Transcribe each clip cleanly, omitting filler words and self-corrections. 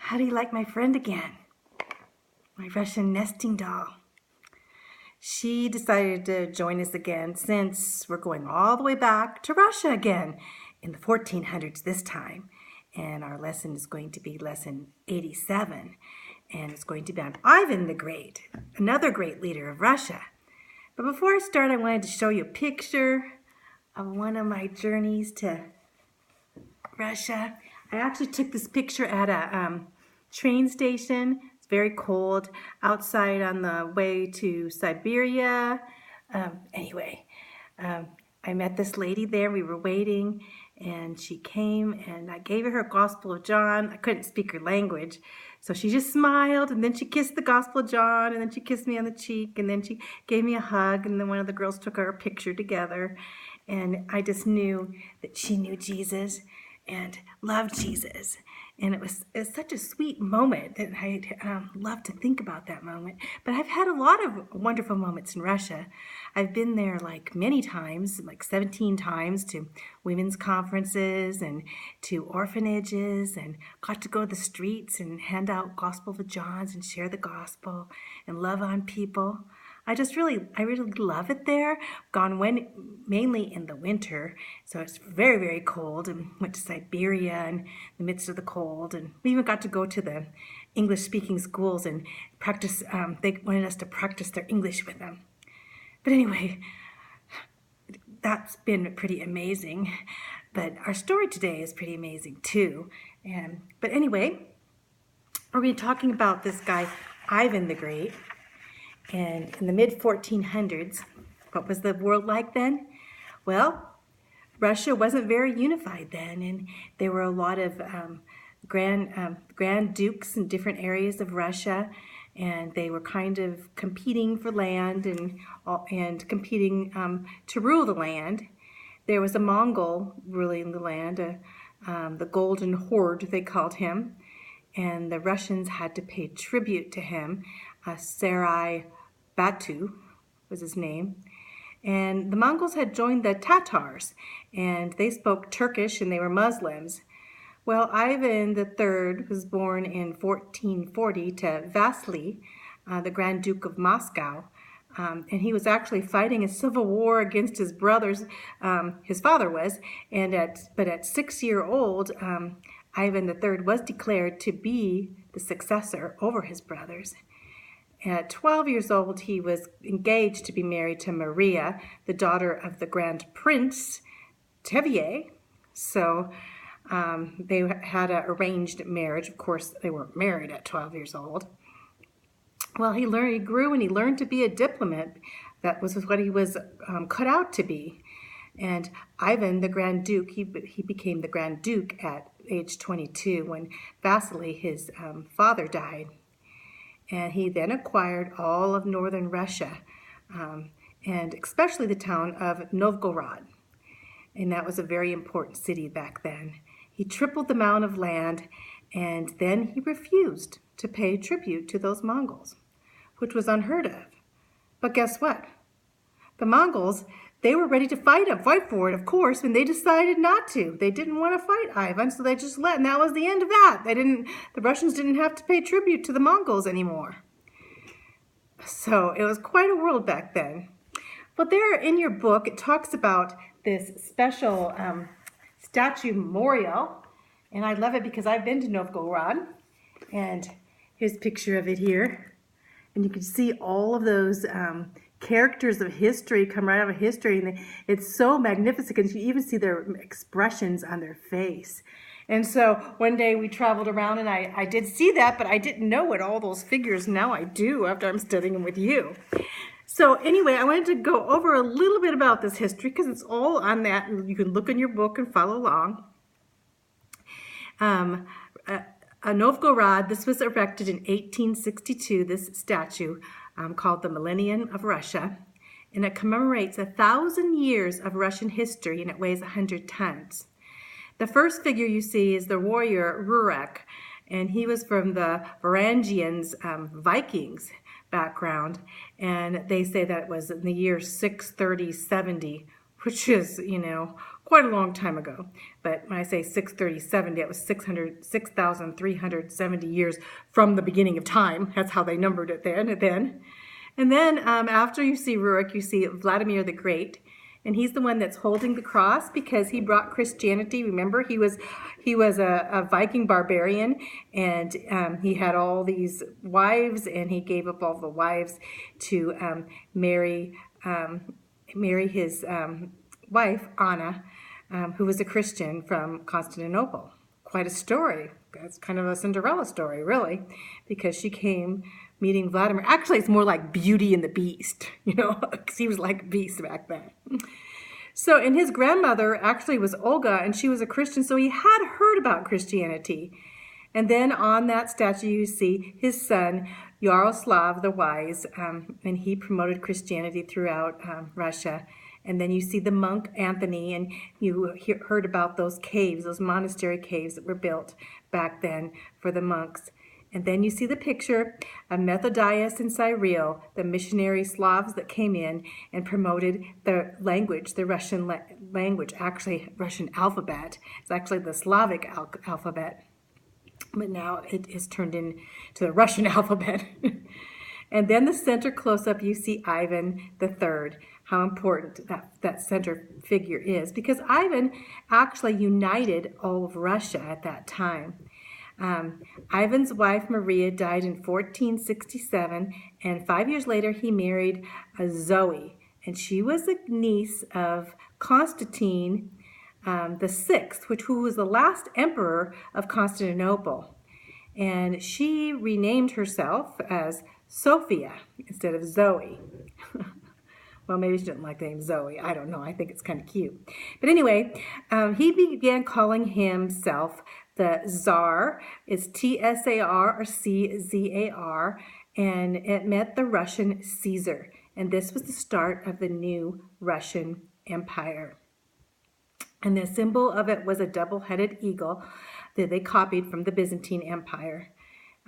How do you like my friend again? My Russian nesting doll. She decided to join us again since we're going all the way back to Russia again in the 1400s this time. And our lesson is going to be lesson 87. And it's going to be on Ivan the Great, another great leader of Russia. But before I start, I wanted to show you a picture of one of my journeys to Russia. I actually took this picture at a train station. It's very cold outside on the way to Siberia. I met this lady there. We were waiting, and she came, and I gave her a Gospel of John. I couldn't speak her language, so she just smiled, and then she kissed the Gospel of John, and then she kissed me on the cheek, and then she gave me a hug, and then one of the girls took our picture together, and I just knew that she knew Jesus and loved Jesus. And it was such a sweet moment that I love to think about that moment. But I've had a lot of wonderful moments in Russia. I've been there like many times, like 17 times, to women's conferences and to orphanages, and got to go to the streets and hand out Gospel of Johns and share the gospel and love on people. I really love it there. Mainly in the winter, so it's very, very cold, and went to Siberia in the midst of the cold, and we even got to go to the English-speaking schools and practice. They wanted us to practice their English with them. But anyway, that's been pretty amazing. But our story today is pretty amazing too. But anyway, we're going to be talking about this guy, Ivan the Great. And in the mid-1400s, what was the world like then? Well, Russia wasn't very unified then, and there were a lot of grand dukes in different areas of Russia, and they were kind of competing for land and competing to rule the land. There was a Mongol ruling the land, the Golden Horde, they called him, and the Russians had to pay tribute to him. Sarai Batu was his name. And the Mongols had joined the Tatars, and they spoke Turkish, and they were Muslims. Well, Ivan III was born in 1440 to Vasily, the Grand Duke of Moscow. And he was actually fighting a civil war against his brothers. His father was, but at 6-year-old, Ivan III was declared to be the successor over his brothers. At 12 years old, he was engaged to be married to Maria, the daughter of the Grand Prince Tversk. So they had an arranged marriage. Of course, they weren't married at 12 years old. Well, he grew and he learned to be a diplomat. That was what he was cut out to be. And Ivan, the Grand Duke, he became the Grand Duke at age 22 when Vasily, his father, died. And he then acquired all of northern Russia, and especially the town of Novgorod. And that was a very important city back then. He tripled the amount of land, and then he refused to pay tribute to those Mongols, which was unheard of. But guess what? The Mongols, they were ready to fight for it, of course, and they decided not to. They didn't want to fight Ivan, so they just let, and that was the end of that. The Russians didn't have to pay tribute to the Mongols anymore. So it was quite a world back then. But there in your book, it talks about this special statue memorial, and I love it because I've been to Novgorod, and here's a picture of it here. And you can see all of those characters of history come right out of history, and it's so magnificent because you even see their expressions on their face. And so one day we traveled around, and I did see that, but I didn't know what all those figures. Now I do after I'm studying them with you. So anyway, I wanted to go over a little bit about this history because it's all on that, and you can look in your book and follow along. Novgorod, this was erected in 1862, this statue called the Millennium of Russia, and it commemorates 1,000 years of Russian history, and it weighs 100 tons. The first figure you see is the warrior Rurik, and he was from the Varangians, Vikings background, and they say that it was in the year 630-70, which is, quite a long time ago. But when I say 630-70, it was 6,370 years from the beginning of time. That's how they numbered it then. And then after you see Rurik, you see Vladimir the Great. And he's the one that's holding the cross because he brought Christianity. Remember, he was a Viking barbarian, and he had all these wives, and he gave up all the wives to marry his wife, Anna, who was a Christian from Constantinople. Quite a story. It's kind of a Cinderella story, really, because she came meeting Vladimir. Actually, it's more like Beauty and the Beast, because he was like a beast back then. So, and his grandmother actually was Olga, and she was a Christian, so he had heard about Christianity. And then on that statue, you see his son, Yaroslav the Wise, and he promoted Christianity throughout Russia. And then you see the monk Anthony, and you heard about those caves, those monastery caves that were built back then for the monks. And then you see the picture of Methodius and Cyril, the missionary Slavs that came in and promoted the language, the Russian language, actually Russian alphabet. It's actually the Slavic alphabet, but now it is turned into the Russian alphabet. And then the center close-up, you see Ivan III, how important that center figure is, because Ivan actually united all of Russia at that time. Ivan's wife, Maria, died in 1467, and 5 years later he married Zoe, and she was a niece of Constantine the Sixth, who was the last emperor of Constantinople. And she renamed herself as Sophia instead of Zoe. Well, maybe she didn't like the name Zoe. I don't know. I think it's kind of cute. But anyway, he began calling himself the Tsar. It's Tsar or Czar, and it meant the Russian Caesar. And this was the start of the new Russian Empire. And the symbol of it was a double-headed eagle that they copied from the Byzantine Empire.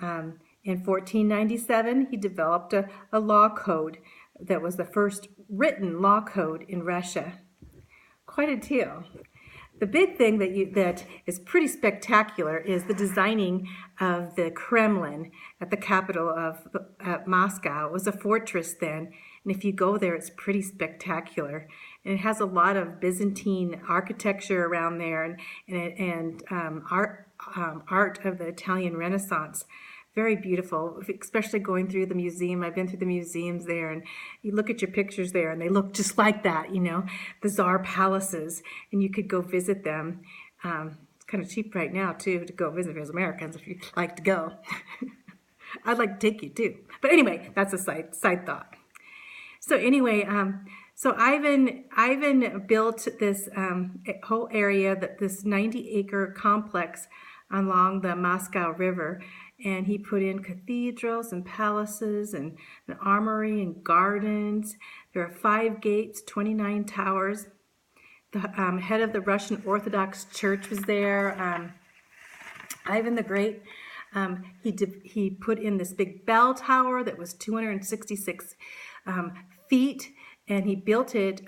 In 1497, he developed a law code that was the first written law code in Russia. Quite a deal. The big thing that is pretty spectacular is the designing of the Kremlin at the capital of Moscow. It was a fortress then, and if you go there, it's pretty spectacular. And it has a lot of Byzantine architecture around there and art of the Italian Renaissance. Very beautiful, especially going through the museum. I've been through the museums there, and you look at your pictures there, and they look just like that, the Tsar palaces, and you could go visit them. It's kind of cheap right now, too, to go visit as Americans if you'd like to go. I'd like to take you, too. But anyway, that's a side thought. So anyway, so Ivan built this whole area, this 90-acre complex along the Moscow River, and he put in cathedrals and palaces and an armory and gardens. There are 5 gates, 29 towers. The head of the Russian Orthodox Church was there. Ivan the Great, he put in this big bell tower that was 266 feet, and he built it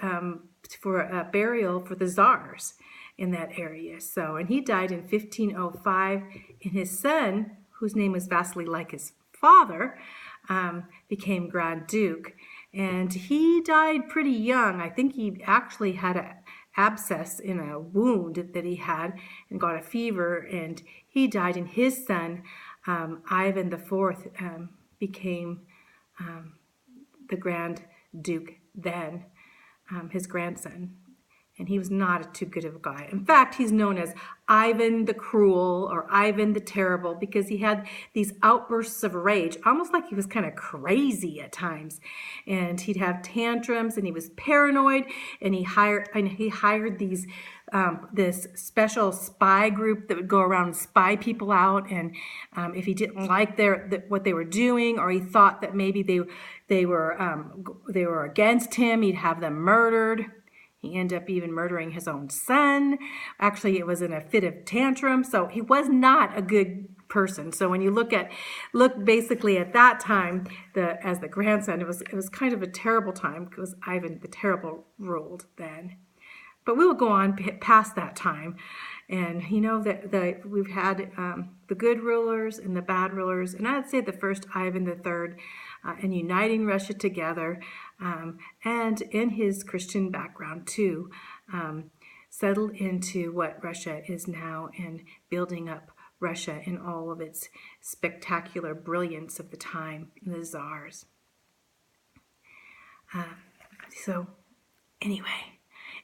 for a burial for the czars in that area. So, and he died in 1505, and his son, whose name was Vasily like his father, became Grand Duke. And he died pretty young. I think he actually had an abscess in a wound that he had and got a fever, and he died. And his son, Ivan IV, became the Grand Duke then, his grandson. And he was not too good of a guy. In fact, he's known as Ivan the Cruel or Ivan the Terrible because he had these outbursts of rage, almost like he was kind of crazy at times. And he'd have tantrums, and he was paranoid, and he hired these this special spy group that would go around and spy people out. And if he didn't like what they were doing, or he thought that maybe they were against him, he'd have them murdered. He ended up even murdering his own son. Actually, it was in a fit of tantrum. So he was not a good person. So when you look basically at that time, as the grandson, it was kind of a terrible time because Ivan the Terrible ruled then. But we will go on past that time. And you know that we've had the good rulers and the bad rulers. And I'd say the first Ivan III and uniting Russia together, and in his Christian background too, settled into what Russia is now and building up Russia in all of its spectacular brilliance of the time, the czars. So anyway,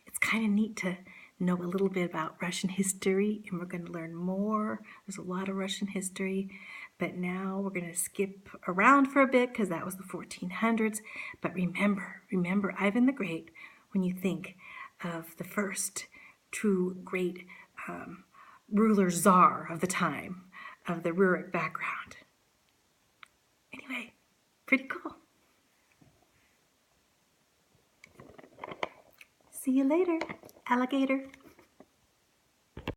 it's kind of neat to know a little bit about Russian history, and we're going to learn more. There's a lot of Russian history, but now we're going to skip around for a bit because that was the 1400s. But remember Ivan the Great when you think of the first true great ruler czar of the time, of the Rurik background. Anyway, pretty cool. See you later, alligator.